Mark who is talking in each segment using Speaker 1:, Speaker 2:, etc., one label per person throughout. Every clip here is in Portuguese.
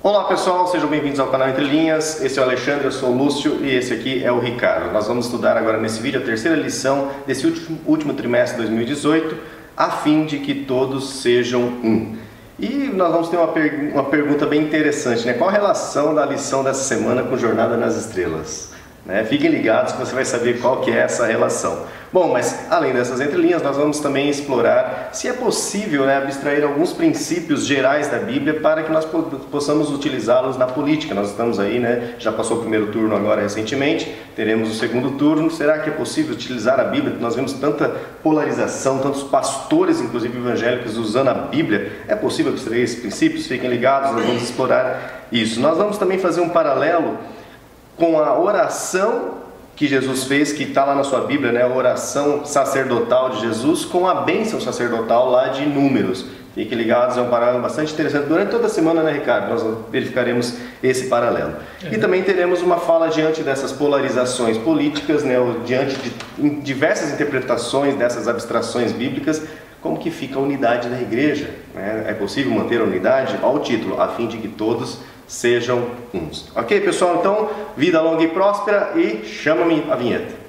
Speaker 1: Olá pessoal, sejam bem-vindos ao canal Entre Linhas. Esse é o Alexandre, eu sou o Lúcio e esse aqui é o Ricardo. Nós vamos estudar agora nesse vídeo a terceira lição desse último trimestre de 2018, a fim de que todos sejam um. E nós vamos ter uma pergunta bem interessante, né? Qual a relação da lição dessa semana com Jornada nas Estrelas? Fiquem ligados que você vai saber qual que é essa relação. Bom, mas além dessas entrelinhas, nós vamos também explorar se é possível abstrair alguns princípios gerais da Bíblia para que nós possamos utilizá-los na política. Nós estamos aí, já passou o primeiro turno agora recentemente, teremos o segundo turno. Será que é possível utilizar a Bíblia? Nós vemos tanta polarização, tantos pastores, inclusive evangélicos, usando a Bíblia. É possível abstrair esses princípios? Fiquem ligados, nós vamos explorar isso. Nós vamos também fazer um paralelo com a oração que Jesus fez, que está lá na sua Bíblia, a oração sacerdotal de Jesus, com a bênção sacerdotal lá de Números. Fiquem ligados, é um paralelo bastante interessante. Durante toda a semana, Ricardo, nós verificaremos esse paralelo. E também teremos uma fala diante dessas polarizações políticas, diante de diversas interpretações dessas abstrações bíblicas, como que fica a unidade da igreja. É possível manter a unidade? Olha o título, a fim de que todos sejam uns. Ok, pessoal? Então, vida longa e próspera e chama-me a vinheta.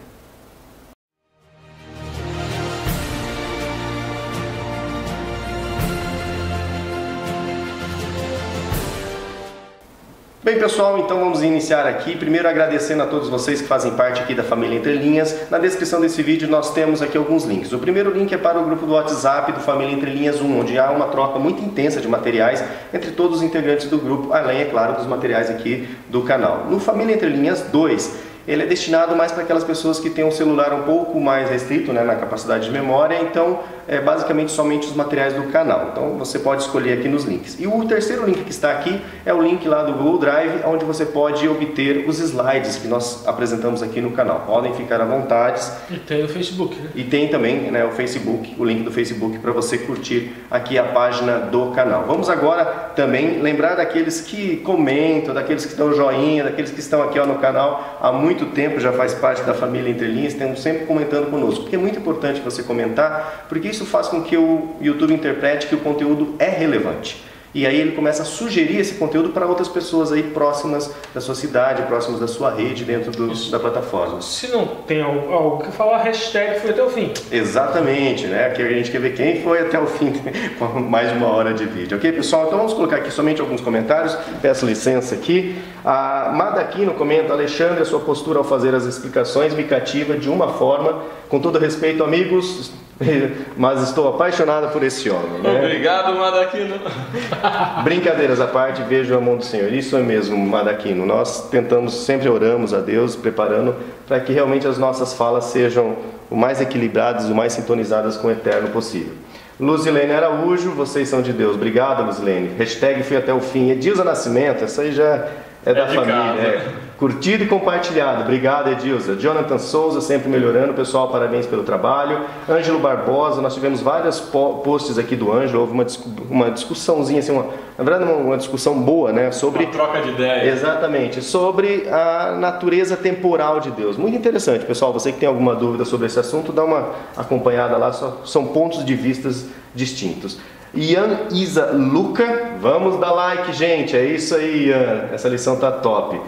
Speaker 1: Bem pessoal, então vamos iniciar aqui, primeiro agradecendo a todos vocês que fazem parte aqui da família Entre Linhas. Na descrição desse vídeo nós temos aqui alguns links. O primeiro link é para o grupo do WhatsApp do Família Entre Linhas 1, onde há uma troca muito intensa de materiais entre todos os integrantes do grupo, além, é claro, dos materiais aqui do canal. No Família Entre Linhas 2, ele é destinado mais para aquelas pessoas que têm um celular um pouco mais restrito na capacidade de memória, então é basicamente somente os materiais do canal. Então você pode escolher aqui nos links. E o terceiro link que está aqui é o link lá do Google Drive, onde você pode obter os slides que nós apresentamos aqui no canal. Podem ficar à vontade.
Speaker 2: E tem o Facebook,
Speaker 1: E tem também o Facebook, o link do Facebook para você curtir aqui a página do canal. Vamos agora também lembrar daqueles que comentam, daqueles que dão joinha, daqueles que estão aqui no canal há muito tempo, já faz parte da família Entre Linhas, estamos sempre comentando conosco, porque é muito importante você comentar, porque isso faz com que o YouTube interprete que o conteúdo é relevante. E aí ele começa a sugerir esse conteúdo para outras pessoas aí próximas da sua cidade, próximas da sua rede, dentro da plataforma.
Speaker 2: Se não tem algo que falar, hashtag foi até o fim.
Speaker 1: Exatamente, Aqui a gente quer ver quem foi até o fim, com mais de uma hora de vídeo. Ok, pessoal? Então vamos colocar aqui somente alguns comentários. Peço licença aqui. A Madaquino comenta: Alexandre, a sua postura ao fazer as explicações me cativa de uma forma, com todo respeito, amigos, mas estou apaixonada por esse homem.
Speaker 3: Obrigado, Madaquino.
Speaker 1: Brincadeiras à parte, vejo a mão do Senhor. Isso é mesmo, Madaquino. Nós tentamos, sempre oramos a Deus, preparando para que realmente as nossas falas sejam o mais equilibradas, o mais sintonizadas com o eterno possível. Luzilene Araújo, vocês são de Deus. Obrigado, Luzilene. Hashtag fui até o fim. Edilza Nascimento, essa aí já é da família. Curtido e compartilhado. Obrigado, Edilza. Jonathan Souza, sempre melhorando. Pessoal, parabéns pelo trabalho. Ângelo Barbosa, nós tivemos vários posts aqui do Ângelo. Houve uma discussãozinha, assim, na verdade uma discussão boa, sobre...
Speaker 3: Uma troca de ideias.
Speaker 1: Exatamente. Sobre a natureza temporal de Deus. Muito interessante, pessoal. Você que tem alguma dúvida sobre esse assunto, dá uma acompanhada lá. São pontos de vistas distintos. Ian Isa Luca, vamos dar like, gente, é isso aí, Ian, essa lição tá top.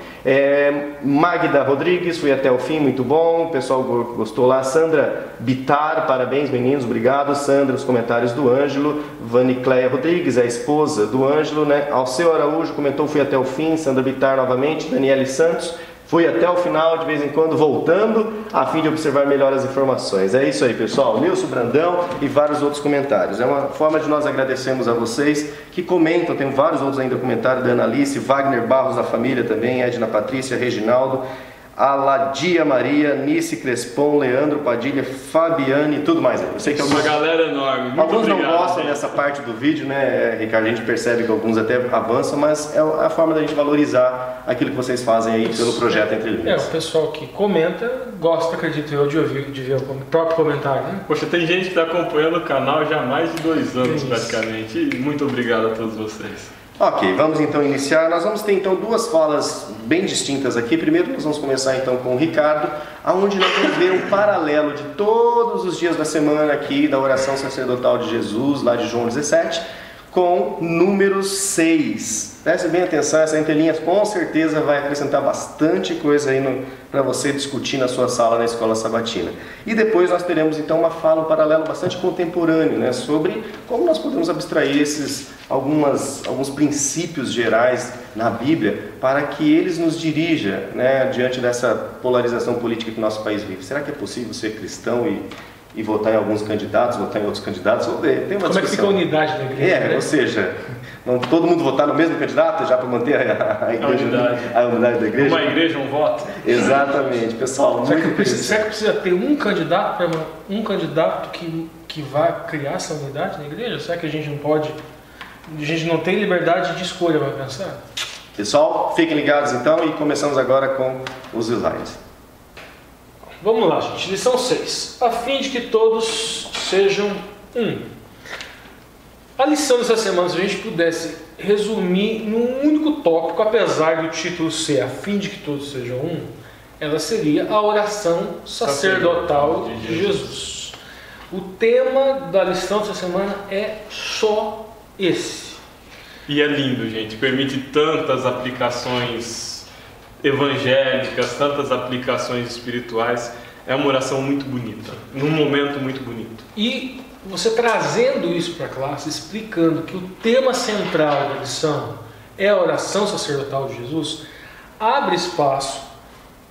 Speaker 1: Magda Rodrigues, fui até o fim, muito bom, o pessoal gostou lá. Sandra Bitar, parabéns meninos, obrigado. Sandra, os comentários do Ângelo. Vanicleia Rodrigues, a esposa do Ângelo, Alceu Araújo comentou, fui até o fim. Sandra Bitar novamente. Daniele Santos, fui até o final, de vez em quando voltando, a fim de observar melhor as informações. É isso aí, pessoal. Nilson Brandão e vários outros comentários. É uma forma de nós agradecermos a vocês que comentam. Tem vários outros ainda comentários da Analice, Wagner Barros da família também, Edna Patrícia, Reginaldo, Aladia Maria, Nice Crespon, Leandro Padilha, Fabiane e tudo mais. Eu sei que
Speaker 3: uma galera enorme. Muito
Speaker 1: alguns
Speaker 3: obrigado,
Speaker 1: não gostam dessa parte do vídeo, Ricardo? A gente percebe que alguns até avançam, mas é a forma da gente valorizar aquilo que vocês fazem aí pelo projeto Entre Linhas.
Speaker 2: O pessoal que comenta gosta, acredito eu, de ver o próprio comentário,
Speaker 3: Poxa, tem gente que está acompanhando o canal já há mais de 2 anos praticamente. E muito obrigado a todos vocês.
Speaker 1: Ok, vamos então iniciar. Nós vamos ter então duas falas bem distintas aqui. Primeiro nós vamos começar então com o Ricardo, onde nós vamos ver um paralelo de todos os dias da semana aqui da oração sacerdotal de Jesus, lá de João 17, com número 6. Preste bem atenção, essa entrelinha com certeza vai acrescentar bastante coisa aí para você discutir na sua sala na escola sabatina. E depois nós teremos então uma fala, um paralelo bastante contemporâneo, né, sobre como nós podemos abstrair alguns princípios gerais na Bíblia para que eles nos dirijam, né, diante dessa polarização política que o nosso país vive. Será que é possível ser cristão e votar em alguns candidatos, votar em outros candidatos? Vamos ver, tem uma discussão.
Speaker 2: Como é que fica a unidade da igreja?
Speaker 1: Ou seja, não todo mundo votar no mesmo candidato já para manter a unidade da igreja?
Speaker 3: Uma igreja, um voto.
Speaker 1: Exatamente, pessoal.
Speaker 2: Será que precisa ter um candidato que vai criar essa unidade na igreja? Será que a gente não tem liberdade de escolha para pensar?
Speaker 1: Pessoal, fiquem ligados então e começamos agora com os slides.
Speaker 2: Vamos lá, gente. Lição 6. A fim de que todos sejam um. A lição dessa semana, se a gente pudesse resumir num único tópico, apesar do título ser a fim de que todos sejam um, ela seria a oração sacerdotal de Jesus. O tema da lição dessa semana é só esse.
Speaker 3: E é lindo, gente. Permite tantas aplicações evangélicas, tantas aplicações espirituais. É uma oração muito bonita, num momento muito bonito.
Speaker 2: E você trazendo isso para a classe, explicando que o tema central da lição é a oração sacerdotal de Jesus, abre espaço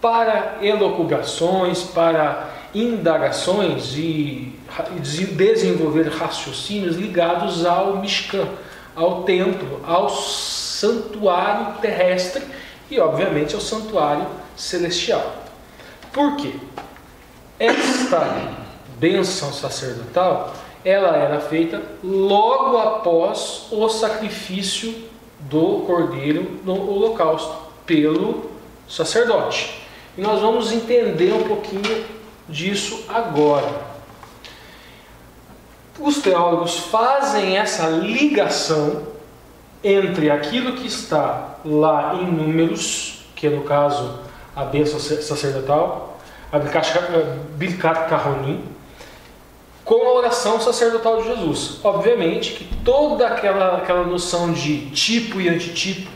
Speaker 2: para elucubrações, para indagações e desenvolver raciocínios ligados ao Mishkan, ao templo, ao santuário terrestre e, obviamente, ao santuário celestial. Por quê? Esta bênção sacerdotal, ela era feita logo após o sacrifício do cordeiro no holocausto, pelo sacerdote. E nós vamos entender um pouquinho disso agora. Os teólogos fazem essa ligação entre aquilo que está lá em Números, que é no caso a bênção sacerdotal, a Birkat Kahonim, com a oração sacerdotal de Jesus. Obviamente que toda aquela noção de tipo e antitipo,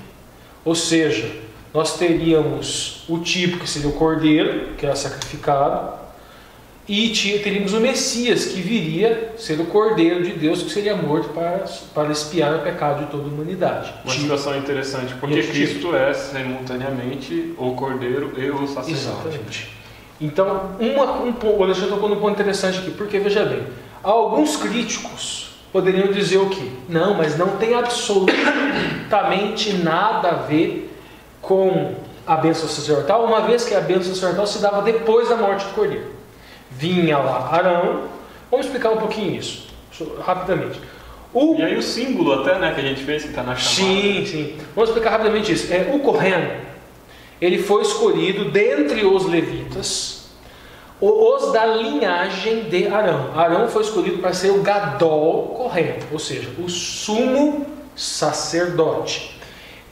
Speaker 2: ou seja, nós teríamos o tipo que seria o cordeiro, que era sacrificado, e teríamos o Messias, que viria ser o cordeiro de Deus, que seria morto para expiar o pecado de toda a humanidade.
Speaker 3: Uma situação interessante, porque Cristo é simultaneamente o cordeiro e o sacerdote.
Speaker 2: Exatamente. Então, o Alexandre tocou num ponto interessante aqui, porque veja bem, alguns críticos poderiam dizer o quê? Não, mas não tem absolutamente nada a ver com a bênção sacerdotal, uma vez que a bênção sacerdotal se dava depois da morte do cordeiro. Vinha lá Arão, vamos explicar um pouquinho isso, rapidamente.
Speaker 3: E aí o símbolo até, né, que a gente fez, que está na chamada.
Speaker 2: Sim, vamos explicar rapidamente isso. O Kohen, ele foi escolhido dentre os levitas, os da linhagem de Arão. Arão foi escolhido para ser o Gadol Kohen, ou seja, o sumo sacerdote.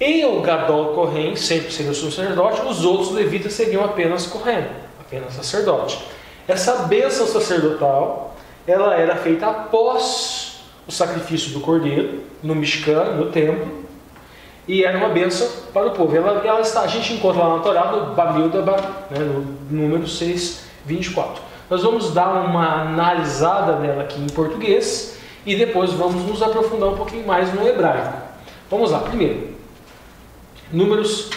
Speaker 2: E o Gadol Kohen sempre seria o sumo sacerdote, os outros levitas seriam apenas Kohen, apenas sacerdote. Essa bênção sacerdotal, ela era feita após o sacrifício do cordeiro, no Mishkan, no templo, e era uma bênção para o povo. A gente encontra lá na Torá, no Bamidbar, né, no número 6, 24. Nós vamos dar uma analisada nela aqui em português, e depois vamos nos aprofundar um pouquinho mais no hebraico. Vamos lá, primeiro, Números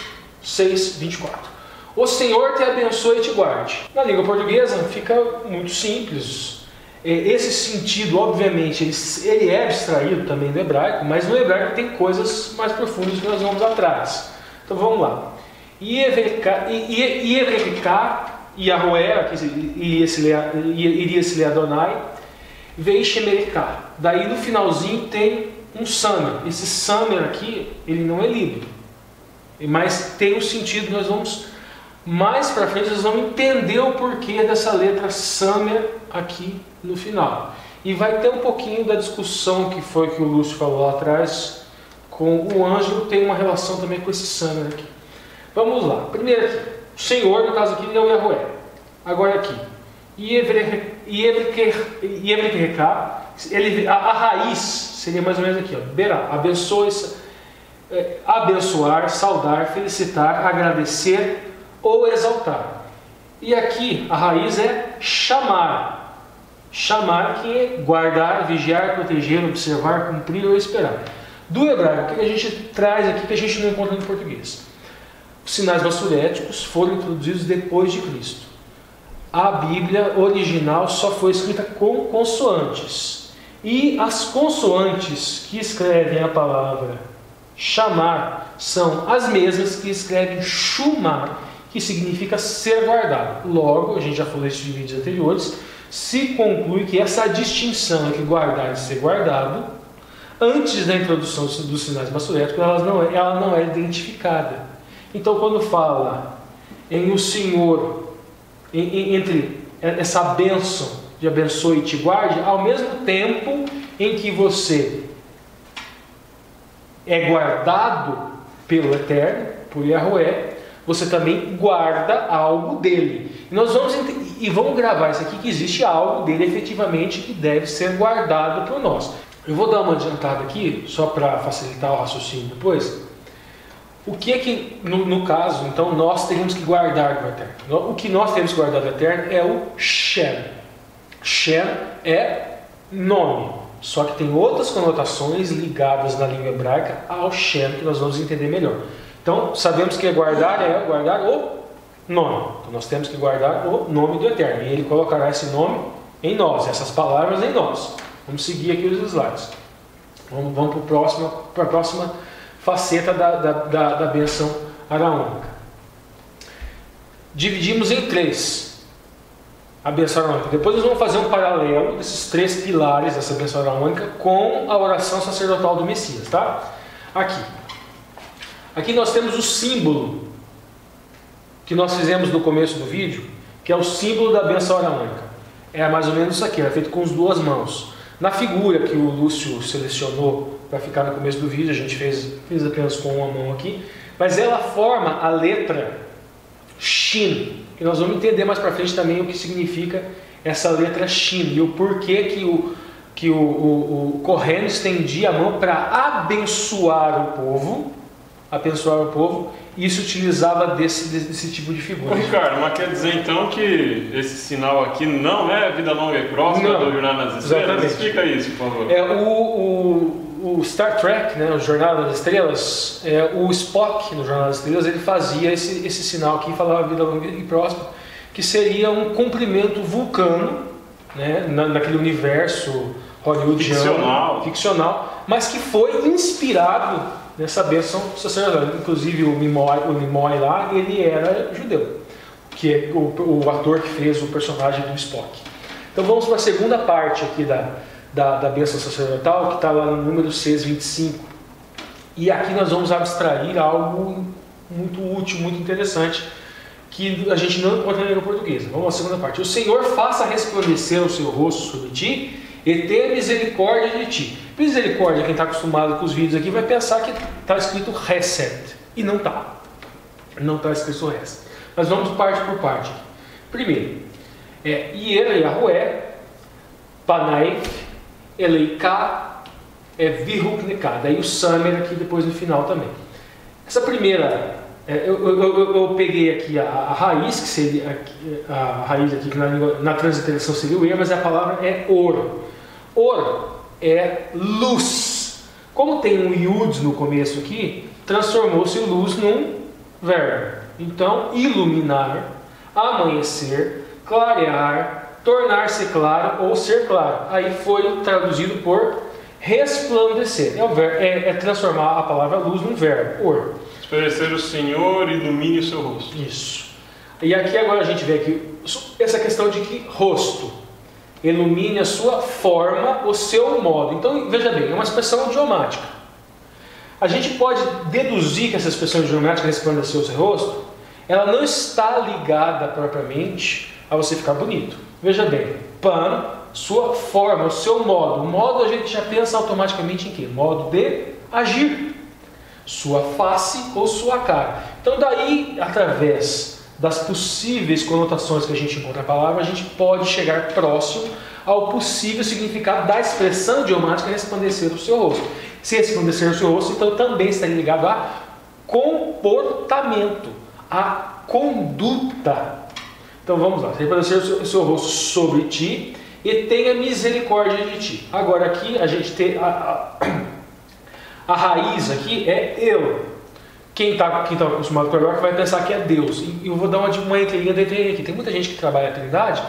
Speaker 2: 6, 24. O Senhor te abençoe e te guarde. Na língua portuguesa fica muito simples. Esse sentido, obviamente, ele é abstraído também do hebraico, mas no hebraico tem coisas mais profundas que nós vamos atrás. Então vamos lá. Ieverká, Yahué, iria se ler Adonai, Veishemerká. Daí no finalzinho tem um samer. Esse samer aqui, ele não é lido, mas tem um sentido, nós vamos... Mais para frente vocês vão entender o porquê dessa letra Samer aqui no final. E vai ter um pouquinho da discussão que o Lúcio falou lá atrás com o Ângelo, tem uma relação também com esse Samer aqui. Vamos lá. Primeiro aqui, o Senhor, no caso aqui, ele é o Yahué. Agora aqui, Ieverká, a raiz seria mais ou menos aqui, ó, berá, abençoar, saudar, felicitar, agradecer ou exaltar. E aqui a raiz é chamar. Chamar, que é guardar, vigiar, proteger, observar, cumprir ou esperar. Do hebraico, o que a gente traz aqui que a gente não encontra no português? Os sinais massuréticos foram introduzidos depois de Cristo. A Bíblia original só foi escrita com consoantes. E as consoantes que escrevem a palavra chamar são as mesmas que escrevem shumar, que significa ser guardado. Logo, a gente já falou isso em vídeos anteriores, se conclui que essa distinção entre guardar e ser guardado, antes da introdução dos sinais massuréticos, ela não é identificada. Então, quando fala em o Senhor, entre essa bênção de abençoe e te guarde, ao mesmo tempo em que você é guardado pelo Eterno, por Yahweh, você também guarda algo dele. E nós vamos gravar isso aqui, que existe algo dele efetivamente que deve ser guardado por nós. Eu vou dar uma adiantada aqui, só para facilitar o raciocínio depois. O que é que, no caso, então, nós teríamos que guardar do Eterno? O que nós temos que guardar do Eterno é o Shem. Shem é nome, só que tem outras conotações ligadas na língua hebraica ao Shem, que nós vamos entender melhor. Então, sabemos que guardar é guardar o nome. Então, nós temos que guardar o nome do Eterno. E Ele colocará esse nome em nós, essas palavras em nós. Vamos seguir aqui os slides. Vamos para a próxima faceta da bênção araônica. Dividimos em 3 a bênção araônica. Depois nós vamos fazer um paralelo desses 3 pilares dessa bênção araônica com a oração sacerdotal do Messias, tá? Aqui nós temos o símbolo que nós fizemos no começo do vídeo, que é o símbolo da bênção araônica. É mais ou menos isso aqui, é feito com as 2 mãos. Na figura que o Lúcio selecionou para ficar no começo do vídeo, a gente fez apenas com uma mão aqui, mas ela forma a letra Shin, que nós vamos entender mais para frente também o que significa essa letra Shin e o porquê que o Kohen estendia a mão para abençoar o povo, e isso utilizava desse tipo de figura.
Speaker 3: Ricardo, mas quer dizer então que esse sinal aqui não é vida longa e próspera do Jornada nas Estrelas? Exatamente. Explica isso, por favor. O Star Trek, né, o Jornada das Estrelas, o Spock no Jornada das Estrelas, ele fazia esse sinal aqui, falava vida longa e próspera, que seria um cumprimento vulcano, né, naquele universo hollywoodiano, ficcional, mas que foi inspirado nessa bênção sacerdotal. Inclusive o Nimoy lá, ele era judeu, que é o ator que fez o personagem do Spock. Então vamos para a segunda parte aqui da bênção sacerdotal, que está lá no número 625. E aqui nós vamos abstrair algo muito útil, muito interessante, que a gente não encontra na língua portuguesa. Vamos à segunda parte. O Senhor faça resplandecer o seu rosto sobre ti e ter misericórdia de ti. Misericórdia, quem está acostumado com os vídeos aqui vai pensar que está escrito Hesed, e não está. Não está escrito Hesed. Mas vamos parte por parte. Primeiro, Yer Yahweh, Panaif, Eleika, Vihukneka. Daí o Samer aqui depois no final também. Essa primeira, eu peguei aqui a raiz, que seria a raiz aqui que na transliteração seria o Yer, mas a palavra é Or. Or é luz. Como tem um Yud no começo aqui, transformou-se luz num verbo. Então, iluminar, amanhecer, clarear, tornar-se claro ou ser claro. Aí foi traduzido por resplandecer. É transformar a palavra luz num verbo. Or. Resplandecer o Senhor, ilumine o seu rosto.
Speaker 2: Isso. E aqui agora a gente vê aqui essa questão de que rosto. Ilumine a sua forma, o seu modo. Então, veja bem, é uma expressão idiomática. A gente pode deduzir que essa expressão idiomática, resplandecer o seu rosto, ela não está ligada propriamente a você ficar bonito. Veja bem, pan, sua forma, o seu modo. O modo a gente já pensa automaticamente em quê? Modo de agir. Sua face ou sua cara. Então, daí, através das possíveis conotações que a gente encontra na palavra, a gente pode chegar próximo ao possível significado da expressão idiomática resplandecer o seu rosto. Se resplandecer o seu rosto, então também estaria ligado a comportamento, a conduta. Então vamos lá, resplandecer o seu rosto sobre ti e tenha misericórdia de ti. Agora aqui a gente tem a raiz aqui é eu. Quem está acostumado com o hebraico vai pensar que é Deus. E eu vou dar uma entrelinha dentro aqui. Tem muita gente que trabalha a Trindade,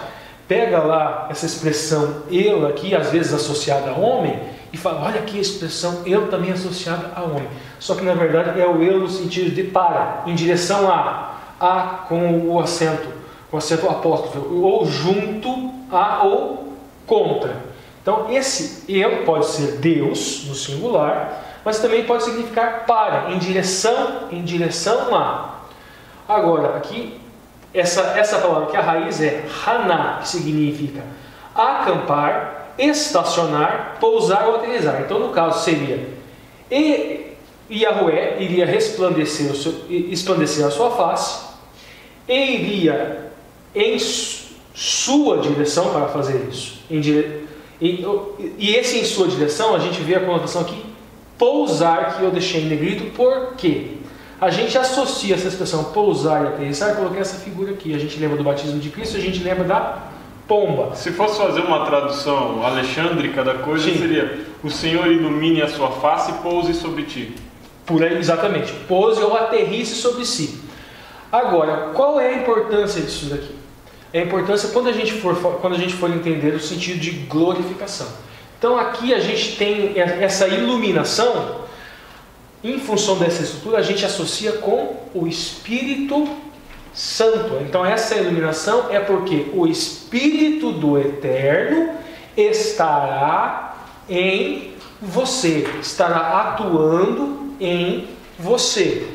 Speaker 2: pega lá essa expressão eu aqui, às vezes associada a homem, e fala, olha aqui a expressão eu também associada a homem. Só que na verdade é o eu no sentido de para, em direção a com o acento apóstrofo, ou junto a ou contra. Então esse eu pode ser Deus no singular, mas também pode significar para, em direção a. Agora, aqui, essa palavra que a raiz é haná, que significa acampar, estacionar, pousar ou aterrissar. Então, no caso, seria Yahweh iria resplandecer a sua face, e iria em sua direção para fazer isso. E esse em sua direção, a gente vê a conotação aqui, pousar, que eu deixei em negrito, porque a gente associa essa expressão pousar e aterrissar, eu coloquei essa figura aqui, a gente lembra do batismo de Cristo, a gente lembra da pomba.
Speaker 3: Se fosse fazer uma tradução alexandrica da coisa,
Speaker 2: Sim.
Speaker 3: Seria o Senhor ilumine a sua face e pouse sobre ti.
Speaker 2: Por aí, exatamente, pouse ou aterrisse sobre si. Agora, qual é a importância disso daqui? É a importância quando a gente for entender o sentido de glorificação. Então aqui a gente tem essa iluminação, em função dessa estrutura, a gente associa com o Espírito Santo. Então essa iluminação é porque o Espírito do Eterno estará em você, estará atuando em você.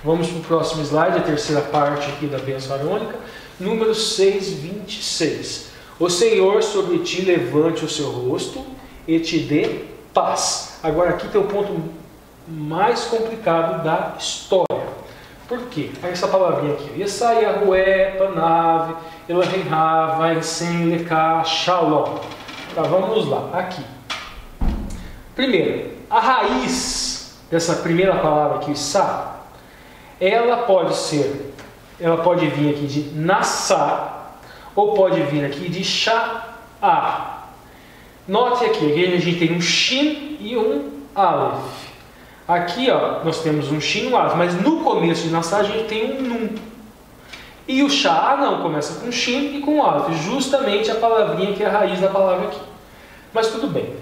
Speaker 2: Vamos para o próximo slide, a terceira parte aqui da bênção arônica, número 6:26. O Senhor sobre ti levante o seu rosto e te dê paz. Agora aqui tem o ponto mais complicado da história. Por quê? Essa palavrinha aqui, Yesaiahué, Panav, Elohim Hava, Sen, Leká, Shalom. Tá, vamos lá, aqui. Primeiro, a raiz dessa primeira palavra aqui, Sa, ela pode vir aqui de Nassá, ou pode vir aqui de Sha'á. Note aqui a gente tem um Shin e um Aleph. Aqui ó, nós temos um Shin e um Aleph, mas no começo de Nassá a gente tem um Nun. E o Sha'á não, começa com Shin e com Aleph, justamente a palavrinha que é a raiz da palavra aqui. Mas tudo bem.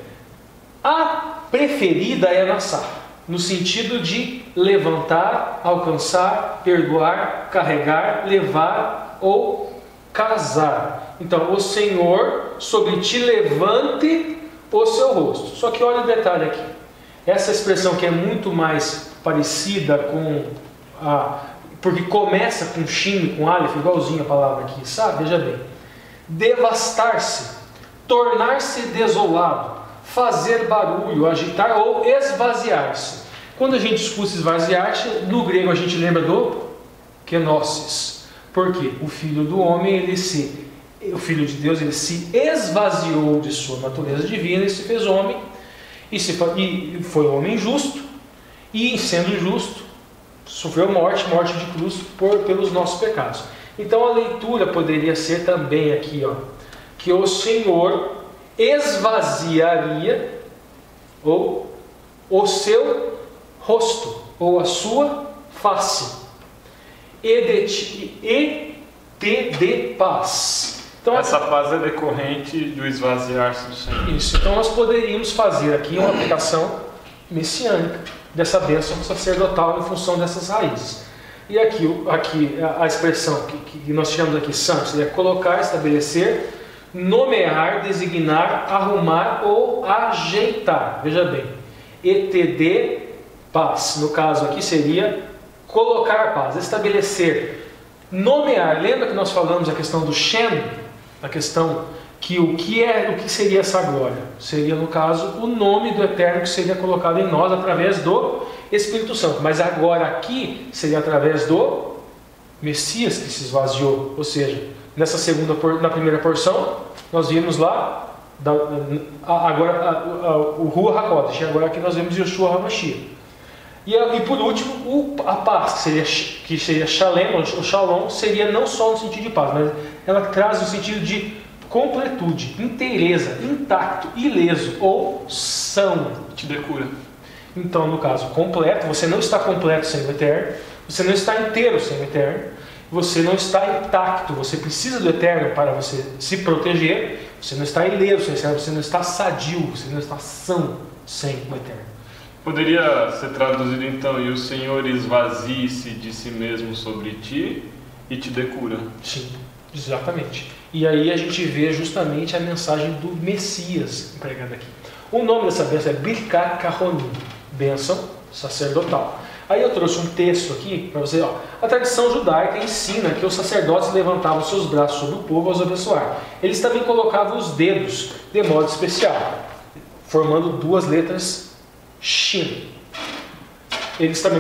Speaker 2: A preferida é Nassá, no sentido de levantar, alcançar, perdoar, carregar, levar ou casar. Então, o Senhor sobre ti levante o seu rosto. Só que olha o detalhe aqui. Essa expressão que é muito mais parecida com porque começa com Shin e com Aleph, igualzinho a palavra aqui, sabe? Veja bem. Devastar-se, tornar-se desolado, fazer barulho, agitar ou esvaziar-se. Quando a gente escuta esvaziar-se, no grego a gente lembra do kenosis. Porque o Filho do Homem, o Filho de Deus, ele se esvaziou de sua natureza divina e se fez homem, e foi um homem justo, e sendo justo, sofreu morte de cruz pelos nossos pecados. Então a leitura poderia ser também aqui, ó, que o Senhor esvaziaria ou o seu rosto, ou a sua face, e te dê paz. Então,
Speaker 3: essa paz é decorrente do esvaziar-se do Senhor.
Speaker 2: Isso, então nós poderíamos fazer aqui uma aplicação messiânica dessa bênção sacerdotal em função dessas raízes. E aqui a expressão que nós chamamos aqui, santo, seria colocar, estabelecer, nomear, designar, arrumar ou ajeitar. Veja bem, ETD, paz. No caso aqui seria colocar paz, estabelecer, nomear. Lembra que nós falamos a questão do Shem? A questão que o que seria essa glória? Seria, no caso, o nome do Eterno que seria colocado em nós através do Espírito Santo. Mas agora aqui seria através do Messias que se esvaziou. Ou seja, na primeira porção, nós vimos lá o Ruach HaKodesh. Agora aqui nós vemos Yeshua HaMashiach. E por último, a paz, que seria Shalem, o Shalom, seria não só no sentido de paz, mas ela traz o sentido de completude, inteireza, intacto, ileso ou são.
Speaker 3: Te dê cura.
Speaker 2: Então, no caso, completo, você não está completo sem o Eterno, você não está inteiro sem o Eterno, você não está intacto, você precisa do Eterno para você se proteger, você não está ileso, você não está sadio, você não está são sem o Eterno.
Speaker 3: Poderia ser traduzido então, e o Senhor esvazie-se de si mesmo sobre ti e te dê cura.
Speaker 2: Sim, exatamente. E aí a gente vê justamente a mensagem do Messias empregada aqui. O nome dessa bênção é Birkat Kahonim, bênção sacerdotal. Aí eu trouxe um texto aqui para você. A tradição judaica ensina que os sacerdotes levantavam seus braços sobre o povo aos abençoar. Eles também colocavam os dedos de modo especial, formando duas letras Shin. Eles também,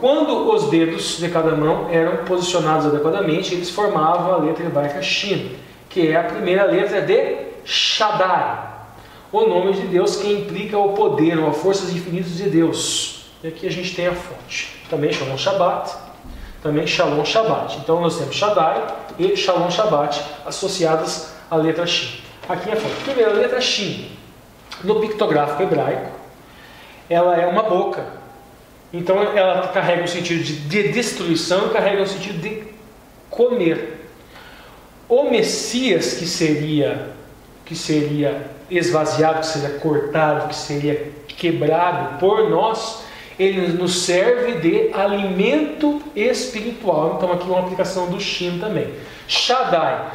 Speaker 2: quando os dedos de cada mão eram posicionados adequadamente, eles formavam a letra hebraica Shin, que é a primeira letra de Shaddai, o nome de Deus que implica o poder ou a forças infinitas de Deus. E aqui a gente tem a fonte. Também Shalom Shabbat, também Shalom Shabbat. Então nós temos Shaddai e Shalom Shabbat associadas à letra Shin. Aqui é a fonte. Primeiro, a letra Shin, no pictográfico hebraico, ela é uma boca. Então ela carrega o sentido de destruição e carrega o sentido de comer. O Messias, que seria esvaziado, que seria cortado, que seria quebrado por nós, ele nos serve de alimento espiritual. Então aqui uma aplicação do Shin também. Shaddai.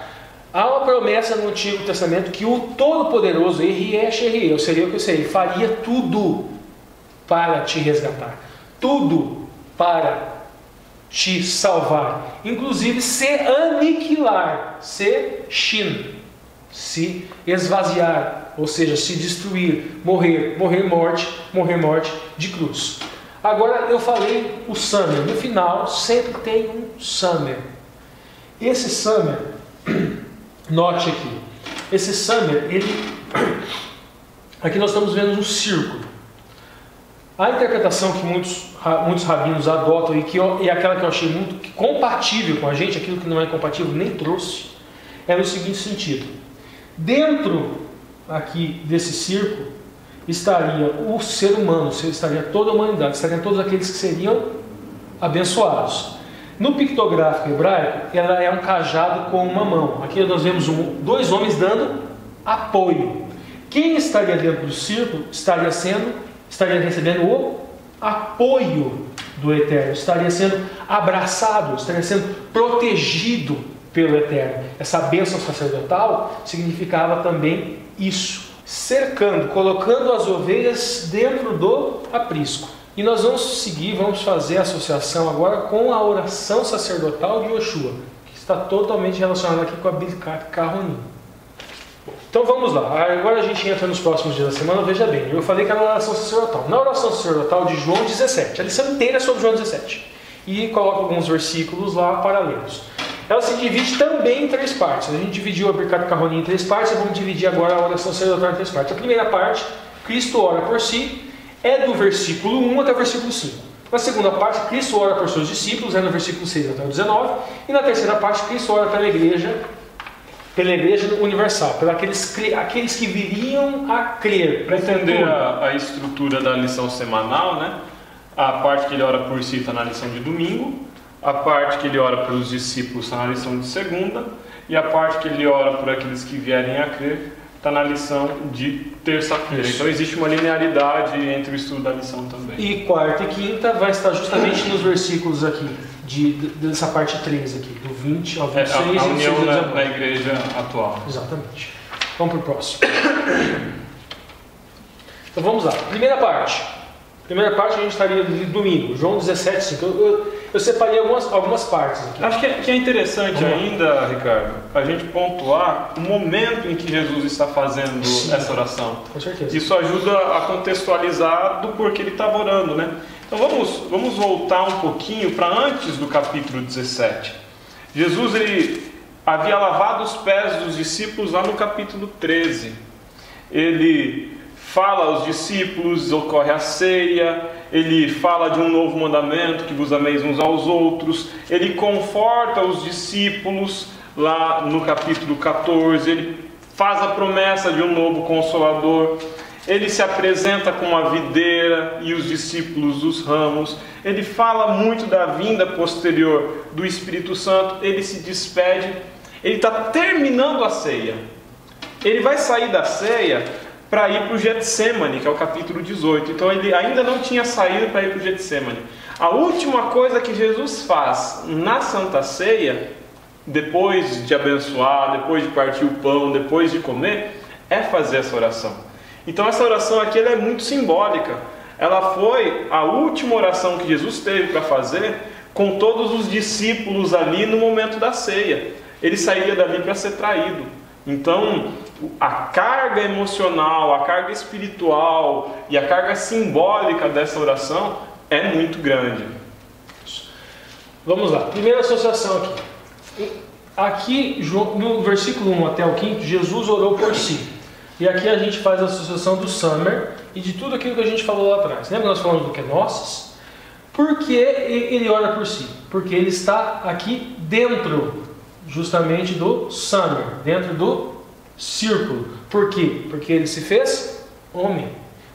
Speaker 2: Há uma promessa no Antigo Testamento que o Todo-Poderoso, eu seria o que eu seria, faria tudo para te resgatar, tudo para te salvar, inclusive se aniquilar, se Shin, se esvaziar, ou seja, se destruir, morrer morte de cruz. Agora eu falei o Samer, no final sempre tem um Samer. Esse Samer, note aqui, esse Samer, aqui nós estamos vendo um círculo. A interpretação que muitos rabinos adotam e aquela que eu achei muito compatível com a gente, aquilo que não é compatível nem trouxe, é no seguinte sentido: dentro aqui desse círculo estaria o ser humano, estaria toda a humanidade, estariam todos aqueles que seriam abençoados. No pictográfico hebraico, ela é um cajado com uma mão. Aqui nós vemos dois homens dando apoio. Quem estaria dentro do círculo estaria recebendo o apoio do Eterno, estaria sendo abraçado, estaria sendo protegido pelo Eterno. Essa bênção sacerdotal significava também isso, cercando, colocando as ovelhas dentro do aprisco. E nós vamos fazer a associação agora com a oração sacerdotal de Yoshua, que está totalmente relacionada aqui com a Birkat Kahonim. Então vamos lá, agora a gente entra nos próximos dias da semana. Veja bem, eu falei que era a oração sacerdotal. Na oração sacerdotal de João 17, a lição inteira é sobre João 17, e coloca alguns versículos lá paralelos. Ela se divide também em três partes. A gente dividiu a Birkat Kahonim em três partes, e vamos dividir agora a oração sacerdotal em três partes. A primeira parte, Cristo ora por si, é do versículo 1 até o versículo 5. Na segunda parte, Cristo ora por seus discípulos, é no versículo 6 até o 19. E na terceira parte, Cristo ora pela igreja universal, para aqueles que viriam a crer.
Speaker 3: Para entender a estrutura da lição semanal, né? A parte que ele ora por si está na lição de domingo, a parte que ele ora pelos discípulos está na lição de segunda, e a parte que ele ora por aqueles que vierem a crer está na lição de terça-feira. Então existe uma linearidade entre o estudo da lição também.
Speaker 2: E quarta e quinta vai estar justamente nos versículos aqui, dessa parte 3 aqui, do 20 ao 26.
Speaker 3: A união na igreja atual.
Speaker 2: Exatamente. Vamos para o próximo. Então vamos lá. Primeira parte a gente estaria no domingo, João 17, 5. Eu separei algumas partes aqui.
Speaker 3: Acho que é interessante ainda, Ricardo, a gente pontuar o momento em que Jesus está fazendo essa oração.
Speaker 2: Com certeza.
Speaker 3: Isso ajuda a contextualizar do porquê ele estava orando, né? Então vamos voltar um pouquinho para antes do capítulo 17. Jesus ele havia lavado os pés dos discípulos lá no capítulo 13. ele fala aos discípulos, ocorre a ceia, ele fala de um novo mandamento, que vos ameis uns aos outros, ele conforta os discípulos lá no capítulo 14, ele faz a promessa de um novo Consolador, ele se apresenta como a videira e os discípulos os ramos, ele fala muito da vinda posterior do Espírito Santo, ele se despede, ele está terminando a ceia, ele vai sair da ceia para ir para o Getsemane, que é o capítulo 18. Então ele ainda não tinha saído para ir para o Getsemane. A última coisa que Jesus faz na Santa Ceia, depois de abençoar, depois de partir o pão, depois de comer, é fazer essa oração. Então essa oração aqui ela é muito simbólica. Ela foi a última oração que Jesus teve para fazer com todos os discípulos ali no momento da ceia. Ele sairia dali para ser traído. Então, a carga emocional, a carga espiritual e a carga simbólica dessa oração é muito grande.
Speaker 2: Vamos lá, primeira associação aqui. Aqui, no versículo 1 até o 5, Jesus orou por si. E aqui a gente faz a associação do Summer e de tudo aquilo que a gente falou lá atrás. Lembra que nós falamos do Kenosis? Por que ele ora por si? Porque ele está aqui dentro justamente do Summer, dentro do círculo. Por quê? Porque ele se fez homem.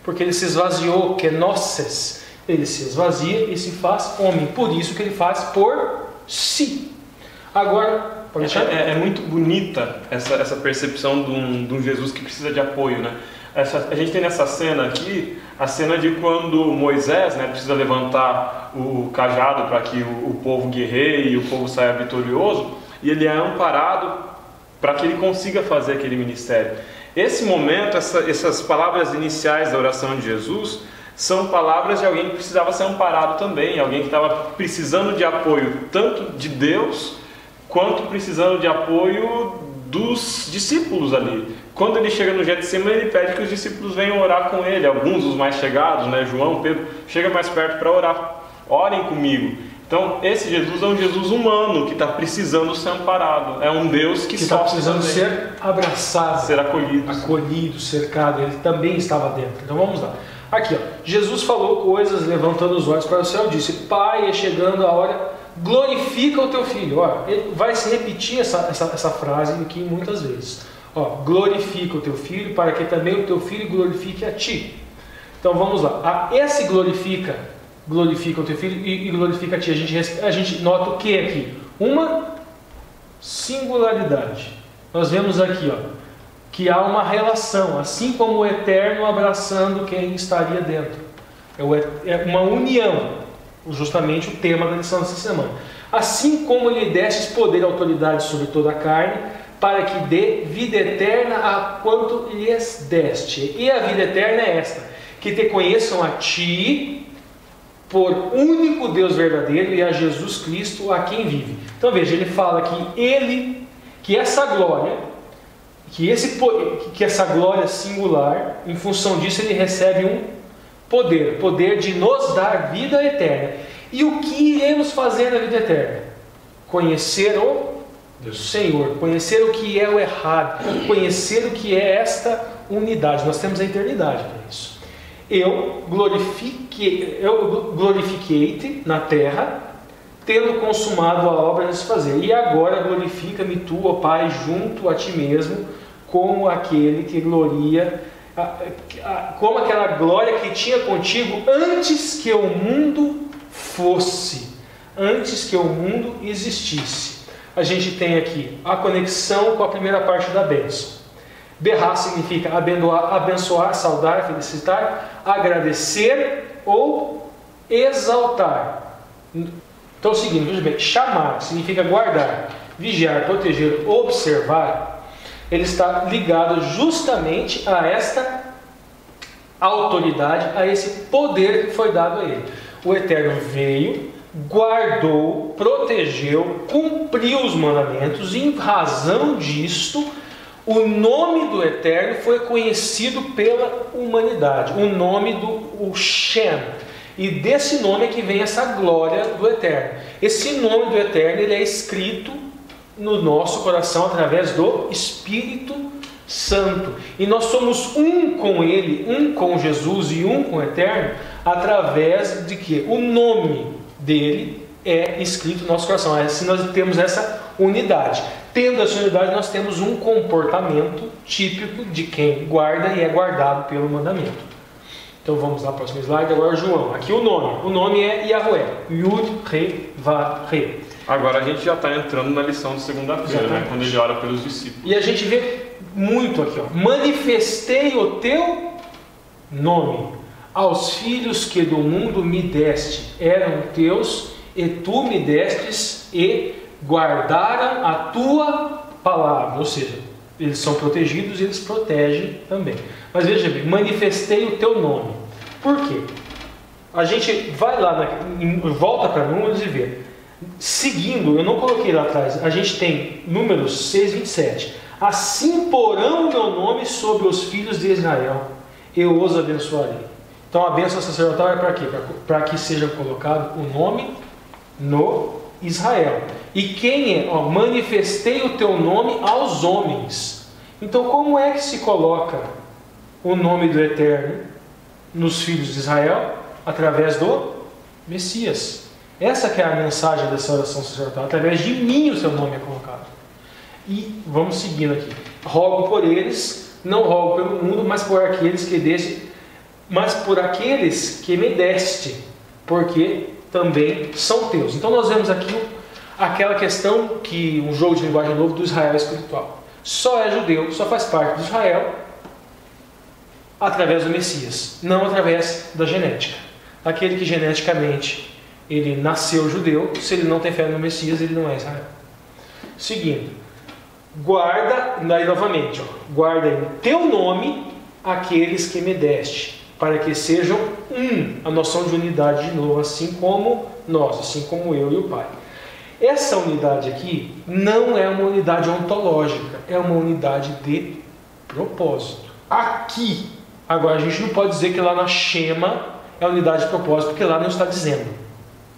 Speaker 2: Porque ele se esvaziou, kenosis. Ele se esvazia e se faz homem. Por isso que ele faz por si. Agora, pode deixar?
Speaker 3: É muito bonita essa percepção de um Jesus que precisa de apoio, né? A gente tem nessa cena aqui, a cena de quando Moisés, né, precisa levantar o cajado para que o povo guerreie e o povo saia vitorioso. E ele é amparado para que ele consiga fazer aquele ministério. Esse momento, essas palavras iniciais da oração de Jesus, são palavras de alguém que precisava ser amparado também, alguém que estava precisando de apoio tanto de Deus, quanto precisando de apoio dos discípulos ali. Quando ele chega no Getsemane, ele pede que os discípulos venham orar com ele, alguns dos mais chegados, né, João, Pedro, chega mais perto para orar. Orem comigo. Então, esse Jesus é um Jesus humano que está precisando ser amparado. É um Deus que
Speaker 2: está precisando ser abraçado,
Speaker 3: ser acolhido,
Speaker 2: cercado. Ele também estava dentro. Então vamos lá. Aqui, ó. Jesus falou coisas levantando os olhos para o céu. Disse: Pai, é chegando a hora, glorifica o teu filho. Ó, ele vai se repetir essa frase aqui muitas vezes. Ó, glorifica o teu filho, para que também o teu filho glorifique a ti. Então vamos lá. Esse glorifica o teu filho e glorifica a ti. A gente nota o que aqui? Uma singularidade. Nós vemos aqui, ó, que há uma relação, assim como o Eterno abraçando quem estaria dentro. É uma união, justamente o tema da lição dessa semana. Assim como lhe destes poder e autoridade sobre toda a carne, para que dê vida eterna a quanto lhes deste. E a vida eterna é esta: que te conheçam a ti, por único Deus verdadeiro, e a Jesus Cristo, a quem vive. Então veja, ele fala que essa glória, que essa glória singular, em função disso ele recebe um poder de nos dar vida eterna. E o que iremos fazer na vida eterna? Conhecer o Senhor, conhecer o que é o errado, conhecer o que é esta unidade. Nós temos a eternidade para isso. Eu glorifiquei-te na terra, tendo consumado a obra de se fazer. E agora glorifica-me tu, ó Pai, junto a ti mesmo, como aquele que gloria, como aquela glória que tinha contigo antes que o mundo fosse, antes que o mundo existisse. A gente tem aqui a conexão com a primeira parte da bênção. Berrar significa abençoar, saudar, felicitar, agradecer ou exaltar. Então é o seguinte, veja bem, chamar significa guardar, vigiar, proteger, observar. Ele está ligado justamente a esta autoridade, a esse poder que foi dado a ele. O Eterno veio, guardou, protegeu, cumpriu os mandamentos, e em razão disto, o nome do Eterno foi conhecido pela humanidade, o nome do Shem. E desse nome é que vem essa glória do Eterno. Esse nome do Eterno ele é escrito no nosso coração através do Espírito santo. E nós somos um com Ele, um com Jesus e um com o Eterno, através de que o nome dele é escrito no nosso coração. Assim nós temos essa unidade. Tendo essa unidade, nós temos um comportamento típico de quem guarda e é guardado pelo mandamento. Então vamos lá, próximo slide. Agora João. Aqui o nome é Yahweh. Yud, Re, Va, Re.
Speaker 3: Agora a gente já está entrando na lição de segunda-feira, né? Quando ele ora pelos discípulos.
Speaker 2: E a gente vê muito aqui, ó. Manifestei o teu nome aos filhos que do mundo me deste. Eram teus e tu me destes e guardaram a tua palavra. Ou seja, eles são protegidos e eles protegem também. Mas veja bem, manifestei o teu nome. Por quê? A gente vai lá, volta para Números e vê. Seguindo, eu não coloquei lá atrás, a gente tem Números 6, 27. Assim porão o meu nome sobre os filhos de Israel, eu os abençoarei. Então a bênção sacerdotal é para quê? Para que seja colocado o nome no Israel. E quem é? Manifestei o teu nome aos homens. Então como é que se coloca o nome do Eterno nos filhos de Israel? Através do Messias. Essa que é a mensagem dessa oração sacerdotal. Através de mim o seu nome é colocado. E vamos seguindo aqui. Rogo por eles, não rogo pelo mundo, mas por aqueles que deste, mas por aqueles que me deste, porque também são teus. Então nós vemos aqui aquela questão que um jogo de linguagem novo do Israel espiritual. Só é judeu, só faz parte de Israel através do Messias, não através da genética. Aquele que geneticamente ele nasceu judeu, se ele não tem fé no Messias, ele não é Israel. Seguindo, guarda, daí novamente, guarda em teu nome aqueles que me deste, para que sejam a noção de unidade de novo, assim como nós, assim como eu e o Pai. Essa unidade aqui não é uma unidade ontológica, é uma unidade de propósito. Aqui, agora a gente não pode dizer que lá na Shema é unidade de propósito, porque lá não está dizendo.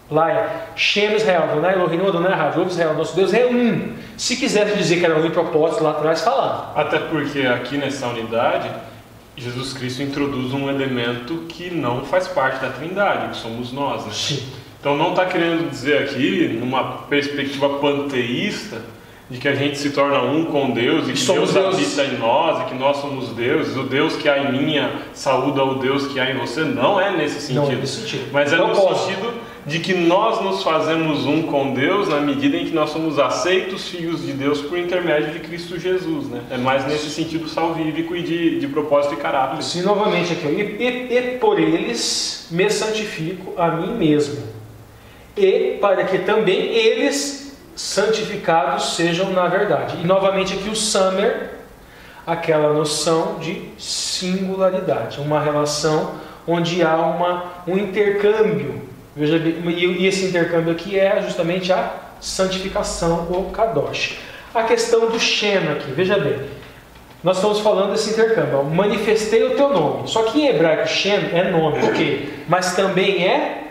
Speaker 2: Lá é Shema Israel, Adonai Elohim, Adonai Echad, Israel, nosso Deus é um. Se quisesse dizer que era um de propósito, lá atrás falava.
Speaker 3: Até porque aqui nessa unidade, Jesus Cristo introduz um elemento que não faz parte da Trindade, que somos nós, né?
Speaker 2: Sim.
Speaker 3: Então não está querendo dizer aqui, numa perspectiva panteísta, de que a gente se torna um com Deus e que Deus habita em nós e que nós somos deuses. O Deus que há em mim saúda o Deus que há em você. Não é nesse sentido.
Speaker 2: Não é nesse sentido.
Speaker 3: Mas é no sentido de que nós nos fazemos um com Deus na medida em que nós somos aceitos filhos de Deus por intermédio de Cristo Jesus, né? É mais nesse sentido salvífico e de propósito e caráter.
Speaker 2: Sim, novamente aqui. E por eles me santifico a mim mesmo. E para que também eles santificados sejam na verdade. E novamente aqui o Samer, aquela noção de singularidade, uma relação onde há um intercâmbio. Veja bem, e esse intercâmbio aqui é justamente a santificação, o Kadosh. A questão do Shema aqui, veja bem, nós estamos falando desse intercâmbio. Manifestei o teu nome. Só que em hebraico Shem é nome, ok? Mas também é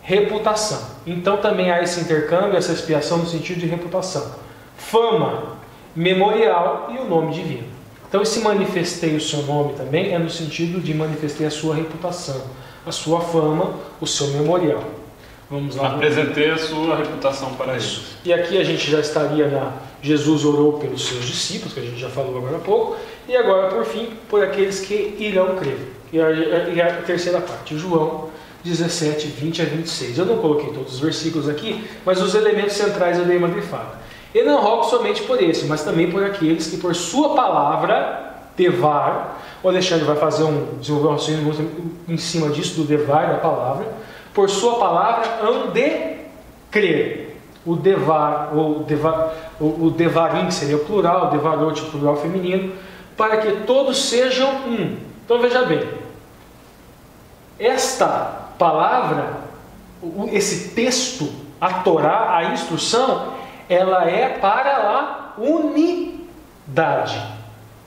Speaker 2: reputação. Então também há esse intercâmbio, essa expiação no sentido de reputação. Fama, memorial e o nome divino. Então esse manifestei o seu nome também é no sentido de manifestei a sua reputação, a sua fama, o seu memorial. Vamos lá.
Speaker 3: Apresentei a sua reputação para eles.
Speaker 2: E aqui a gente já estaria na Jesus orou pelos seus discípulos, que a gente já falou agora há pouco, e agora por fim, por aqueles que irão crer. E a terceira parte, João 17, 20 a 26. Eu não coloquei todos os versículos aqui, mas os elementos centrais eu dei uma grifada. E não rogo somente por esse, mas também por aqueles que por sua palavra, Devar, o Alexandre vai fazer desenvolver um raciocínio em cima disso, do Devar, da palavra, por sua palavra hão de crer. O Devar, o Devarim, que seria o plural, o Devarot, o plural feminino, para que todos sejam um. Então veja bem, esta palavra, esse texto, a Torá, a instrução, ela é para a unidade.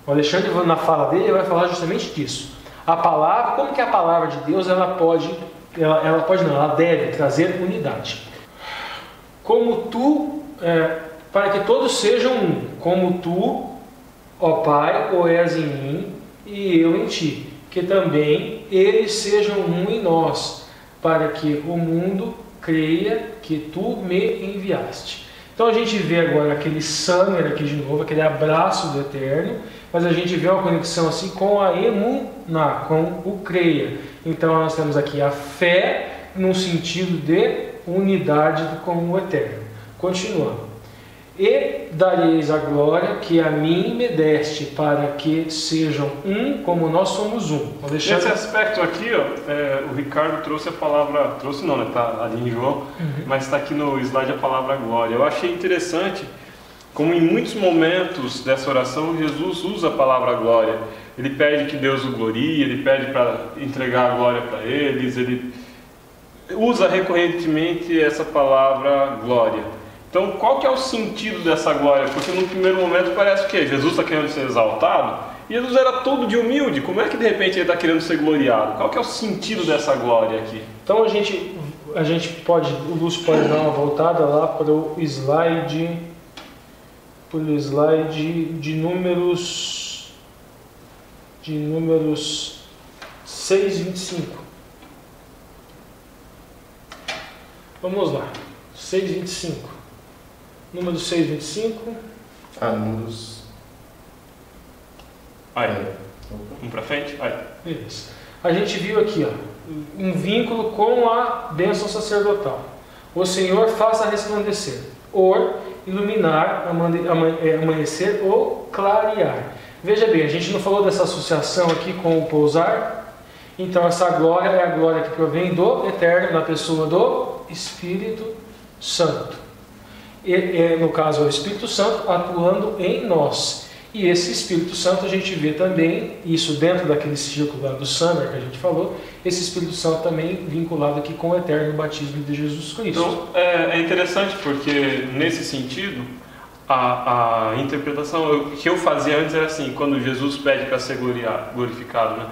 Speaker 2: O Alexandre, na fala dele, vai falar justamente disso. A palavra, como que a palavra de Deus, ela deve trazer unidade. Como tu, para que todos sejam um, como tu Ó Pai, ou és em mim e eu em ti, que também eles sejam um em nós, para que o mundo creia que tu me enviaste. Então a gente vê agora aquele summer aqui de novo, aquele abraço do Eterno, mas a gente vê uma conexão assim com a emuná, com o creia. Então nós temos aqui a fé no sentido de unidade com o Eterno. Continuando. E dareis a glória que a mim me deste, para que sejam um como nós somos um.
Speaker 3: Nesse aspecto aqui, ó, o Ricardo trouxe a palavra, trouxe não, né? Está ali em João, mas está aqui no slide a palavra glória. Eu achei interessante como em muitos momentos dessa oração Jesus usa a palavra glória. Ele pede que Deus o glorie, ele pede para entregar a glória para eles, ele usa recorrentemente essa palavra glória. Então, qual que é o sentido dessa glória? Porque no primeiro momento parece que Jesus está querendo ser exaltado. E Jesus era todo de humilde. Como é que de repente ele está querendo ser gloriado? Qual que é o sentido dessa glória aqui?
Speaker 2: Então a gente pode, o Lúcio pode dar uma voltada lá para o slide de números 6:25. Vamos lá, 6:25. Número 6:25.
Speaker 1: Números.
Speaker 3: Aí. Um para frente? Aí.
Speaker 2: Isso. A gente viu aqui, ó, um vínculo com a bênção sacerdotal. O Senhor faça resplandecer, or, iluminar, amanhecer ou clarear. Veja bem, a gente não falou dessa associação aqui com o pousar? Então essa glória é a glória que provém do Eterno, na pessoa do Espírito Santo. No caso é o Espírito Santo atuando em nós. E esse Espírito Santo a gente vê também, isso dentro daquele círculo lá do Summer que a gente falou, esse Espírito Santo também vinculado aqui com o eterno batismo de Jesus Cristo.
Speaker 3: Então é interessante porque nesse sentido a interpretação que eu fazia antes era assim, quando Jesus pede para ser glorificado, né?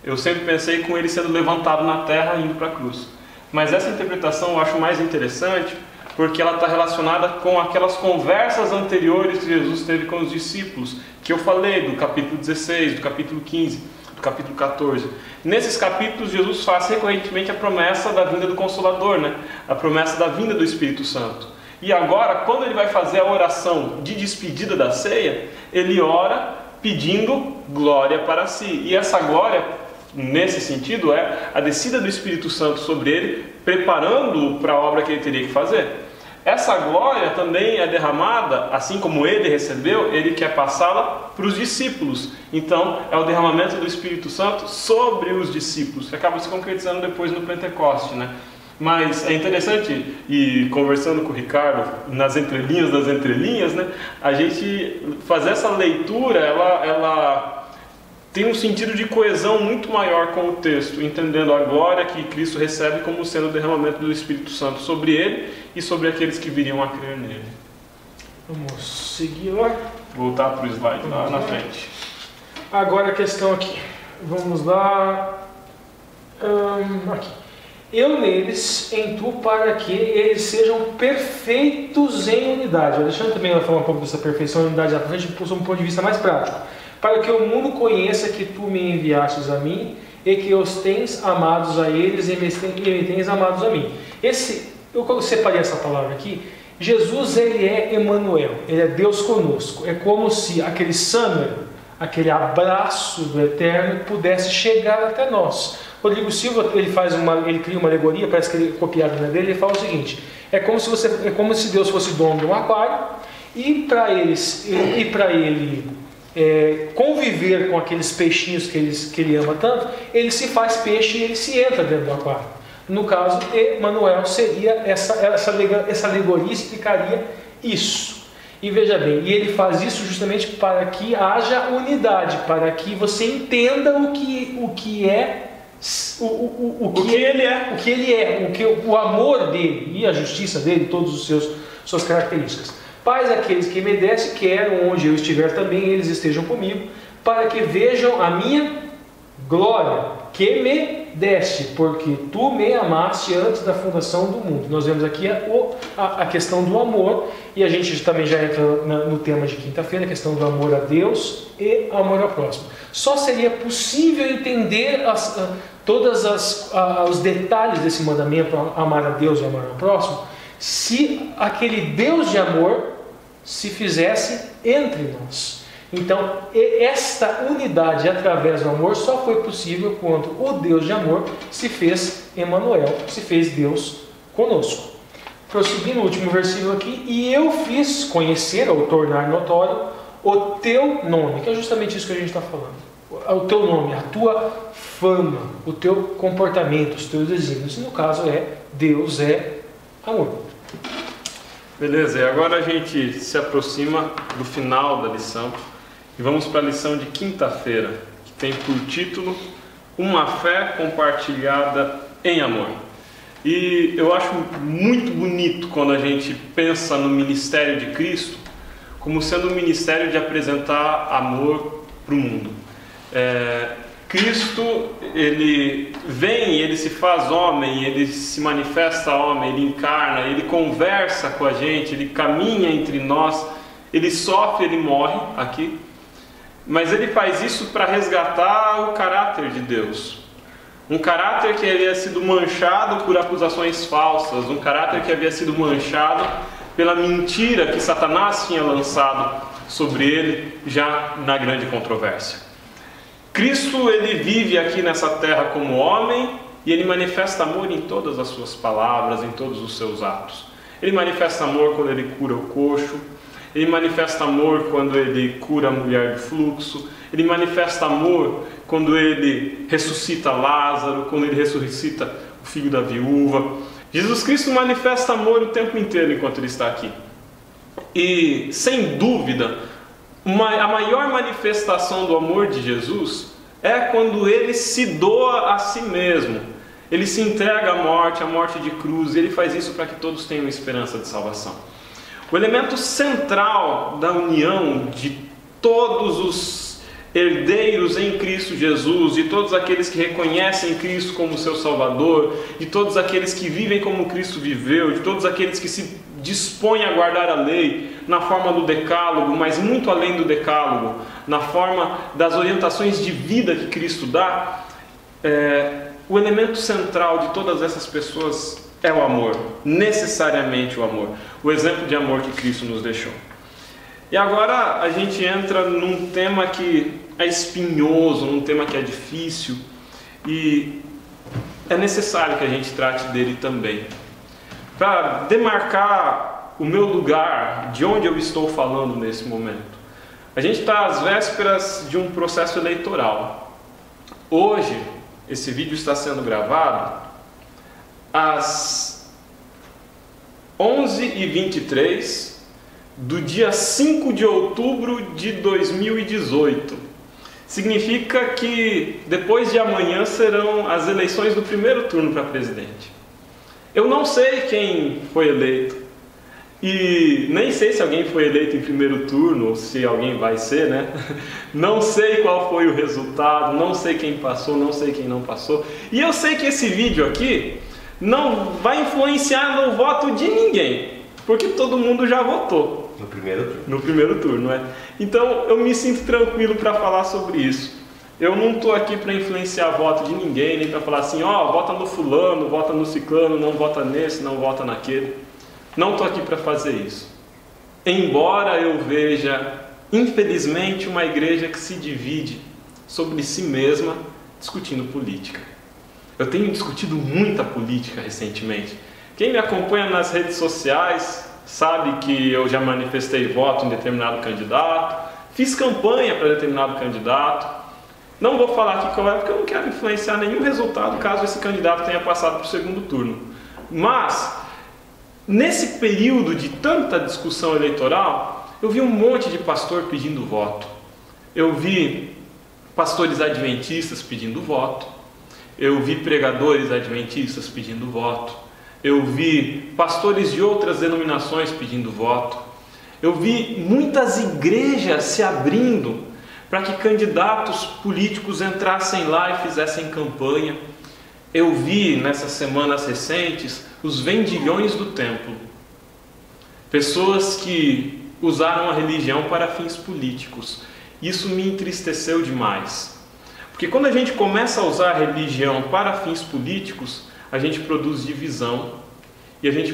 Speaker 3: Eu sempre pensei com ele sendo levantado na terra e indo para a cruz. Mas essa interpretação eu acho mais interessante porque ela está relacionada com aquelas conversas anteriores que Jesus teve com os discípulos, que eu falei do capítulo 16, do capítulo 15, do capítulo 14. Nesses capítulos, Jesus faz recorrentemente a promessa da vinda do Consolador, né? A promessa da vinda do Espírito Santo. E agora, quando ele vai fazer a oração de despedida da ceia, ele ora pedindo glória para si. E essa glória, nesse sentido, é a descida do Espírito Santo sobre ele, preparando-o para a obra que ele teria que fazer. Essa glória também é derramada, assim como ele recebeu, ele quer passá-la para os discípulos. Então, é o derramamento do Espírito Santo sobre os discípulos, que acaba se concretizando depois no Pentecoste, né? Mas é interessante, e conversando com o Ricardo, nas entrelinhas das entrelinhas, né? A gente fazer essa leitura, ela tem um sentido de coesão muito maior com o texto, entendendo a glória que Cristo recebe como sendo o derramamento do Espírito Santo sobre ele e sobre aqueles que viriam a crer nele.
Speaker 2: Vamos seguir lá.
Speaker 3: Voltar para o slide lá na frente.
Speaker 2: Agora a questão aqui. Vamos lá. Aqui. Eu neles, em tu, para que eles sejam perfeitos em unidade. O Alexandre também vai falar um pouco dessa perfeição em unidade na frente, por um ponto de vista mais prático. Para que o mundo conheça que tu me enviastes a mim, e que os tens amados a eles, e me tens amados a mim. Eu separei essa palavra aqui. Jesus, ele é Emmanuel, ele é Deus conosco. É como se aquele summer, aquele abraço do Eterno, pudesse chegar até nós. Rodrigo Silva, ele cria uma alegoria, parece que ele é copiado dele, ele fala o seguinte: é como se Deus fosse dono de um aquário, e para ele conviver com aqueles peixinhos que ele ama tanto, ele se faz peixe e ele se entra dentro do aquário. No caso, Emmanuel seria essa alegoria, explicaria isso. E veja bem, e ele faz isso justamente para que haja unidade, para que você entenda o que ele é, o amor dele e a justiça dele, todas suas características. Pais aqueles que me desse, quero onde eu estiver também eles estejam comigo, para que vejam a minha glória, que me deste, porque tu me amaste antes da fundação do mundo. Nós vemos aqui a questão do amor, e a gente também já entra no tema de quinta-feira, a questão do amor a Deus e amor ao próximo. Só seria possível entender todos os detalhes desse mandamento, amar a Deus e amar ao próximo, se aquele Deus de amor se fizesse entre nós. Então, esta unidade através do amor só foi possível quando o Deus de amor se fez Emmanuel, se fez Deus conosco. Prosseguindo o último versículo aqui, e eu fiz conhecer ou tornar notório o teu nome, que é justamente isso que a gente está falando. O teu nome, a tua fama, o teu comportamento, os teus desígnios. E no caso Deus é amor.
Speaker 3: Beleza, e agora a gente se aproxima do final da lição e vamos para a lição de quinta-feira, que tem por título Uma Fé Compartilhada em Amor. E eu acho muito bonito quando a gente pensa no ministério de Cristo como sendo um ministério de apresentar amor para o mundo. Cristo, ele vem, ele se faz homem, ele se manifesta homem, ele encarna, ele conversa com a gente, ele caminha entre nós, ele sofre, ele morre aqui, mas ele faz isso para resgatar o caráter de Deus. Um caráter que havia sido manchado por acusações falsas, um caráter que havia sido manchado pela mentira que Satanás tinha lançado sobre ele já na grande controvérsia. Cristo, ele vive aqui nessa terra como homem e ele manifesta amor em todas as suas palavras, em todos os seus atos. Ele manifesta amor quando ele cura o coxo, ele manifesta amor quando ele cura a mulher de fluxo, ele manifesta amor quando ele ressuscita Lázaro, quando ele ressuscita o filho da viúva. Jesus Cristo manifesta amor o tempo inteiro enquanto ele está aqui. E, sem dúvida, a maior manifestação do amor de Jesus é quando ele se doa a si mesmo. Ele se entrega à morte, a morte de cruz, e ele faz isso para que todos tenham esperança de salvação. O elemento central da união de todos os herdeiros em Cristo Jesus, de todos aqueles que reconhecem Cristo como seu Salvador, de todos aqueles que vivem como Cristo viveu, de todos aqueles que se dispõem a guardar a lei na forma do decálogo, mas muito além do decálogo, na forma das orientações de vida que Cristo dá, o elemento central de todas essas pessoas é o amor, necessariamente o amor, o exemplo de amor que Cristo nos deixou. E agora a gente entra num tema que é espinhoso, num tema que é difícil, e é necessário que a gente trate dele também. Para demarcar o meu lugar, de onde eu estou falando nesse momento. A gente está às vésperas de um processo eleitoral. Hoje, esse vídeo está sendo gravado às 11h23 do dia 5 de outubro de 2018. Significa que depois de amanhã serão as eleições do primeiro turno para presidente. Eu não sei quem foi eleito e nem sei se alguém foi eleito em primeiro turno ou se alguém vai ser, né? Não sei qual foi o resultado, não sei quem passou, não sei quem não passou. E eu sei que esse vídeo aqui não vai influenciar no voto de ninguém, porque todo mundo já votou.
Speaker 1: No primeiro turno.
Speaker 3: No primeiro turno, é. Então eu me sinto tranquilo para falar sobre isso. Eu não estou aqui para influenciar voto de ninguém, nem para falar assim, vota no fulano, vota no ciclano, não vota nesse, não vota naquele. Não estou aqui para fazer isso. Embora eu veja, infelizmente, uma igreja que se divide sobre si mesma discutindo política. Eu tenho discutido muita política recentemente. Quem me acompanha nas redes sociais sabe que eu já manifestei voto em determinado candidato, fiz campanha para determinado candidato. Não vou falar aqui qual é, porque eu não quero influenciar nenhum resultado caso esse candidato tenha passado para o segundo turno. Mas, nesse período de tanta discussão eleitoral, eu vi um monte de pastor pedindo voto. Eu vi pastores adventistas pedindo voto. Eu vi pregadores adventistas pedindo voto. Eu vi pastores de outras denominações pedindo voto. Eu vi muitas igrejas se abrindo para que candidatos políticos entrassem lá e fizessem campanha. eu vi nessas semanas recentes os vendilhões do templo. Pessoas que usaram a religião para fins políticos. Isso me entristeceu demais. Porque quando a gente começa a usar a religião para fins políticos, a gente produz divisão e a gente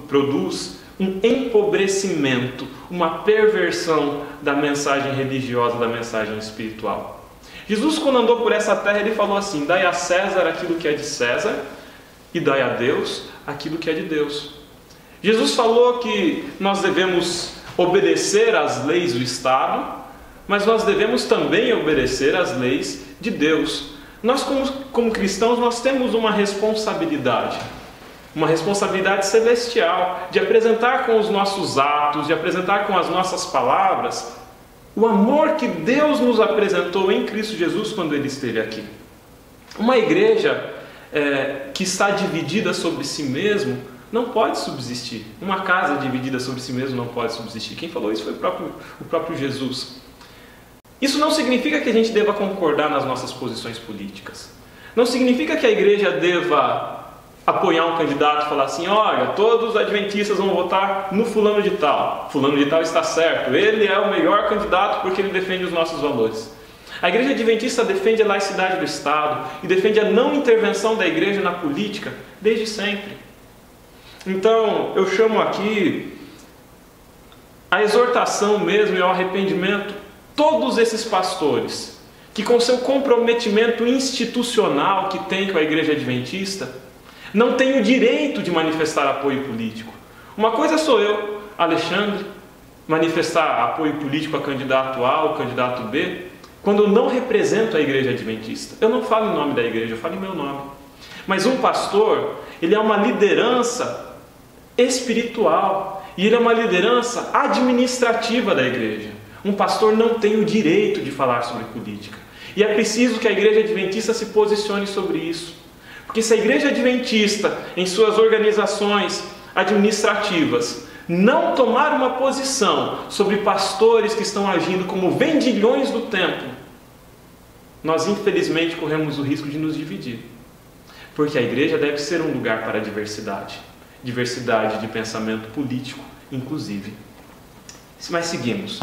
Speaker 3: produz um empobrecimento, uma perversão da mensagem religiosa, da mensagem espiritual. Jesus, quando andou por essa terra, ele falou assim: dai a César aquilo que é de César e dai a Deus aquilo que é de Deus. Jesus falou que nós devemos obedecer às leis do Estado, mas nós devemos também obedecer às leis de Deus. Nós, como cristãos, nós temos uma responsabilidade celestial, de apresentar com os nossos atos, de apresentar com as nossas palavras, o amor que Deus nos apresentou em Cristo Jesus quando Ele esteve aqui. Uma igreja que está dividida sobre si mesmo não pode subsistir. Uma casa dividida sobre si mesmo não pode subsistir. Quem falou isso foi o próprio Jesus. Isso não significa que a gente deva concordar nas nossas posições políticas. Não significa que a igreja deva apoiar um candidato e falar assim: olha, todos os adventistas vão votar no fulano de tal. Fulano de tal está certo. Ele é o melhor candidato porque ele defende os nossos valores. A igreja adventista defende a laicidade do Estado e defende a não intervenção da igreja na política desde sempre. Então, eu chamo aqui a exortação mesmo e ao arrependimento todos esses pastores que, com seu comprometimento institucional que tem com a igreja adventista, não têm o direito de manifestar apoio político. Uma coisa sou eu, Alexandre, manifestar apoio político a candidato A ou candidato B, quando eu não represento a igreja adventista. Eu não falo em nome da igreja, eu falo em meu nome. Mas um pastor, ele é uma liderança espiritual e ele é uma liderança administrativa da igreja. Um pastor não tem o direito de falar sobre política. E é preciso que a igreja adventista se posicione sobre isso. Porque se a igreja adventista, em suas organizações administrativas, não tomar uma posição sobre pastores que estão agindo como vendilhões do templo, nós infelizmente corremos o risco de nos dividir. Porque a igreja deve ser um lugar para a diversidade. Diversidade de pensamento político, inclusive. Mas seguimos.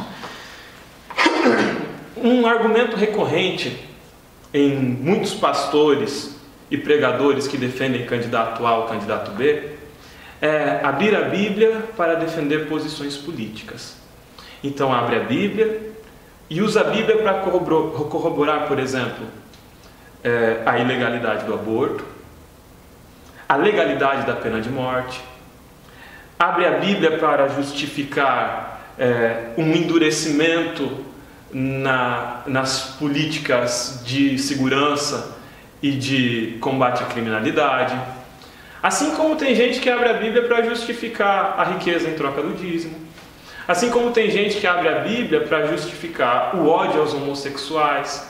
Speaker 3: Um argumento recorrente em muitos pastores e pregadores que defendem candidato A ou candidato B é abrir a Bíblia para defender posições políticas. Então abre a Bíblia e usa a Bíblia para corroborar, por exemplo, a ilegalidade do aborto, a legalidade da pena de morte. Abre a Bíblia para justificar um endurecimento nas políticas de segurança e de combate à criminalidade. Assim como tem gente que abre a Bíblia para justificar a riqueza em troca do dízimo. Assim como tem gente que abre a Bíblia para justificar o ódio aos homossexuais.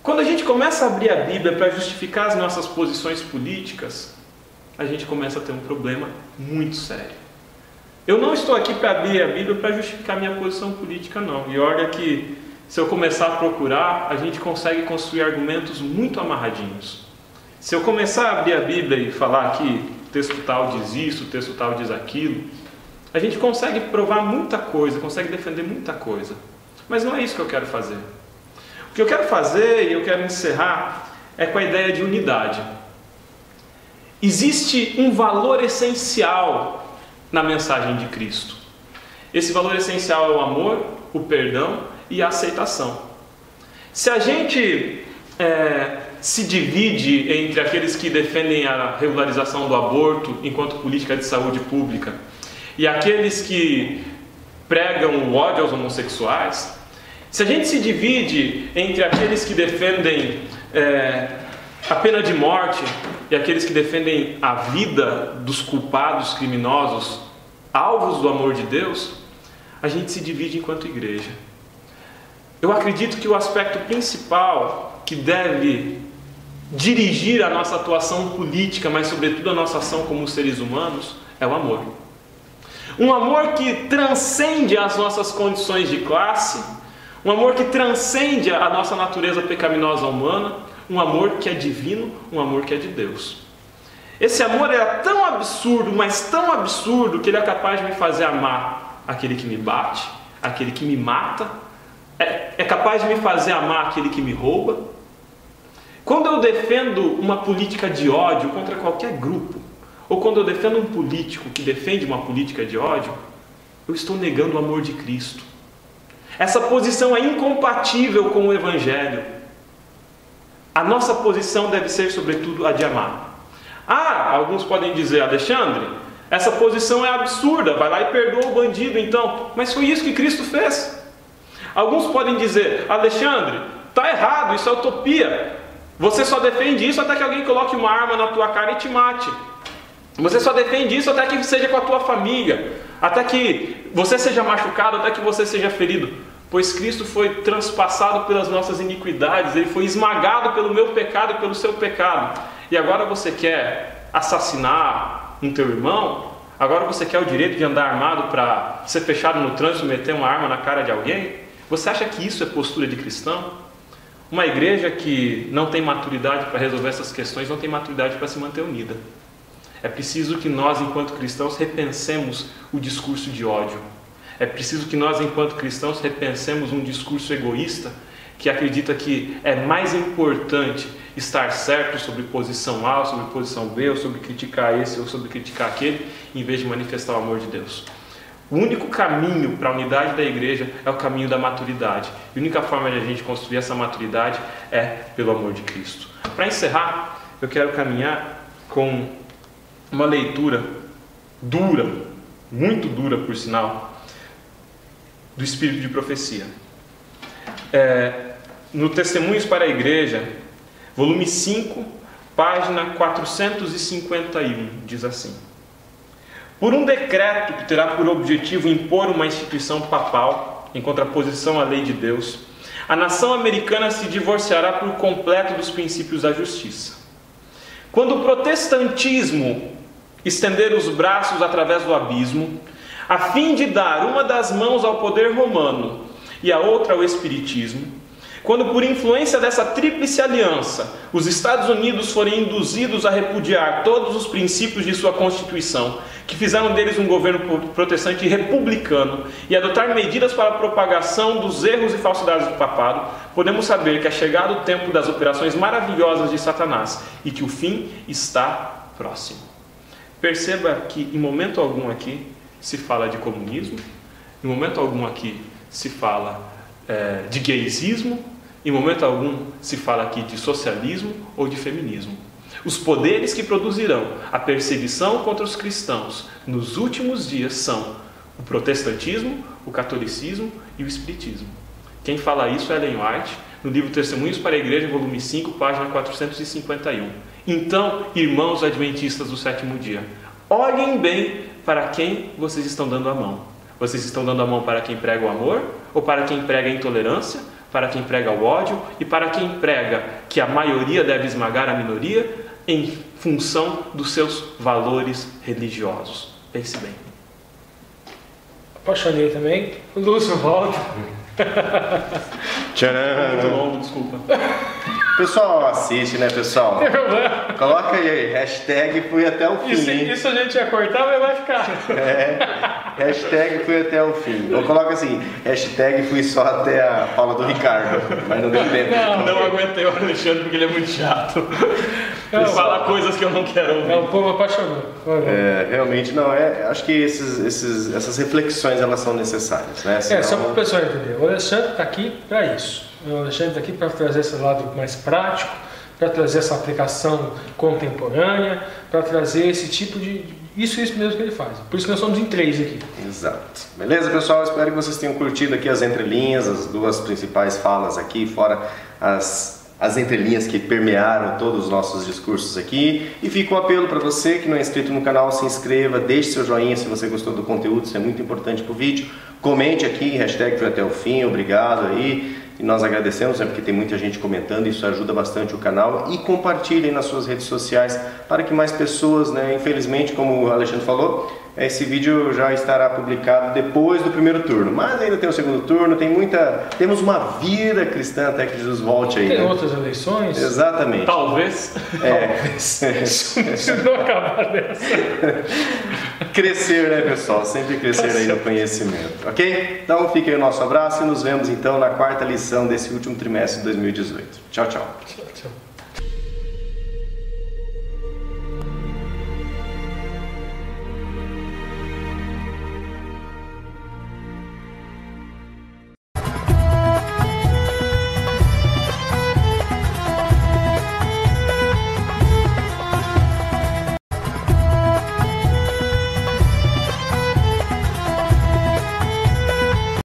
Speaker 3: Quando a gente começa a abrir a Bíblia para justificar as nossas posições políticas, a gente começa a ter um problema muito sério. Eu não estou aqui para abrir a Bíblia para justificar minha posição política, não. E olha que, se eu começar a procurar, a gente consegue construir argumentos muito amarradinhos. Se eu começar a abrir a Bíblia e falar que o texto tal diz isso, o texto tal diz aquilo, a gente consegue provar muita coisa, consegue defender muita coisa. Mas não é isso que eu quero fazer. O que eu quero fazer, e eu quero encerrar, é com a ideia de unidade. Existe um valor essencial na mensagem de Cristo. Esse valor essencial é o amor, o perdão e a aceitação. Se a gente se divide entre aqueles que defendem a regularização do aborto enquanto política de saúde pública e aqueles que pregam o ódio aos homossexuais, se a gente se divide entre aqueles que defendem a pena de morte e aqueles que defendem a vida dos culpados criminosos, alvos do amor de Deus, a gente se divide enquanto igreja. Eu acredito que o aspecto principal que deve dirigir a nossa atuação política, mas sobretudo a nossa ação como seres humanos, é o amor. Um amor que transcende as nossas condições de classe, um amor que transcende a nossa natureza pecaminosa humana,
Speaker 4: um amor que é divino, um amor que é de Deus. Esse amor é tão absurdo, mas tão absurdo, que ele é capaz de me fazer amar aquele que me bate, aquele que me mata, é capaz de me fazer amar aquele que me rouba. Quando eu defendo uma política de ódio contra qualquer grupo, ou quando eu defendo um político que defende uma política de ódio, eu estou negando o amor de Cristo. Essa posição é incompatível com o Evangelho. A nossa posição deve ser, sobretudo, a de amar. Alguns podem dizer, Alexandre, essa posição é absurda, vai lá e perdoa o bandido então. Mas foi isso que Cristo fez. Alguns podem dizer, Alexandre, está errado, isso é utopia. Você só defende isso até que alguém coloque uma arma na tua cara e te mate. Você só defende isso até que seja com a tua família, até que você seja machucado, até que você seja ferido. Pois Cristo foi transpassado pelas nossas iniquidades, Ele foi esmagado pelo meu pecado e pelo seu pecado. E agora você quer assassinar um teu irmão? Agora você quer o direito de andar armado para ser fechado no trânsito e meter uma arma na cara de alguém? Você acha que isso é postura de cristão? Uma igreja que não tem maturidade para resolver essas questões, não tem maturidade para se manter unida. É preciso que nós, enquanto cristãos, repensemos o discurso de ódio. É preciso que nós, enquanto cristãos, repensemos um discurso egoísta que acredita que é mais importante estar certo sobre posição A, sobre posição B, ou sobre criticar esse, ou sobre criticar aquele, em vez de manifestar o amor de Deus. O único caminho para a unidade da igreja é o caminho da maturidade. E a única forma de a gente construir essa maturidade é pelo amor de Cristo. Para encerrar, eu quero caminhar com uma leitura dura, muito dura por sinal, do Espírito de Profecia. No Testemunhos para a Igreja, volume 5, página 451, diz assim: por um decreto que terá por objetivo impor uma instituição papal, em contraposição à lei de Deus, a nação americana se divorciará por completo dos princípios da justiça. Quando o protestantismo estender os braços através do abismo, a fim de dar uma das mãos ao poder romano e a outra ao espiritismo, quando por influência dessa tríplice aliança os Estados Unidos forem induzidos a repudiar todos os princípios de sua Constituição, que fizeram deles um governo protestante republicano, e adotar medidas para a propagação dos erros e falsidades do papado, podemos saber que é chegado o tempo das operações maravilhosas de Satanás e que o fim está próximo. Perceba que em momento algum aqui se fala de comunismo, em momento algum aqui se fala de gaysismo, em momento algum se fala aqui de socialismo ou de feminismo. Os poderes que produzirão a perseguição contra os cristãos nos últimos dias são o protestantismo, o catolicismo e o espiritismo. Quem fala isso é Ellen White, no livro Testemunhos para a Igreja, volume 5, página 451. Então, irmãos adventistas do sétimo dia, olhem bem para quem vocês estão dando a mão. Vocês estão dando a mão para quem prega o amor, ou para quem prega a intolerância, para quem prega o ódio, e para quem prega que a maioria deve esmagar a minoria em função dos seus valores religiosos? Pense bem.
Speaker 2: Apaixonei também. O Lúcio volta.
Speaker 1: Tcharam!
Speaker 4: Muito longo, desculpa.
Speaker 1: Pessoal, assiste, né, pessoal? Coloca aí, hashtag fui até o fim.
Speaker 2: Isso a gente ia cortar, mas vai ficar.
Speaker 1: Hashtag fui até o fim. Ou coloca assim, hashtag fui só até a fala do Ricardo, mas não deu tempo.
Speaker 4: Não aguentei o Alexandre porque ele é muito chato. Ele fala coisas que eu não quero ouvir.
Speaker 2: O povo apaixonou.
Speaker 1: Realmente não, acho que essas reflexões elas são necessárias, né?
Speaker 2: Senão... só para o pessoal entender, o Alexandre está aqui para isso. O Alexandre está aqui para trazer esse lado mais prático, para trazer essa aplicação contemporânea, para trazer esse tipo de... Isso mesmo que ele faz. Por isso que nós somos em 3 aqui.
Speaker 1: Exato. Beleza, pessoal? Espero que vocês tenham curtido aqui as entrelinhas, as duas principais falas aqui, fora as entrelinhas que permearam todos os nossos discursos aqui. E fica um apelo para você que não é inscrito no canal, se inscreva, deixe seu joinha se você gostou do conteúdo, isso é muito importante para o vídeo. Comente aqui, hashtag foi até o fim, obrigado aí. E nós agradecemos, porque tem muita gente comentando, isso ajuda bastante o canal. E compartilhem nas suas redes sociais para que mais pessoas, né, infelizmente, como o Alexandre falou, esse vídeo já estará publicado depois do primeiro turno. Mas ainda tem o segundo turno, temos uma vida cristã até que Jesus volte aí.
Speaker 2: Tem
Speaker 1: né?
Speaker 2: outras eleições?
Speaker 1: Exatamente.
Speaker 4: Talvez.
Speaker 2: Se não acabar dessa.
Speaker 1: Crescer, né, pessoal? Sempre crescer aí no conhecimento. Ok? Então fica aí o nosso abraço e nos vemos então na quarta lição desse último trimestre de 2018. Tchau, tchau.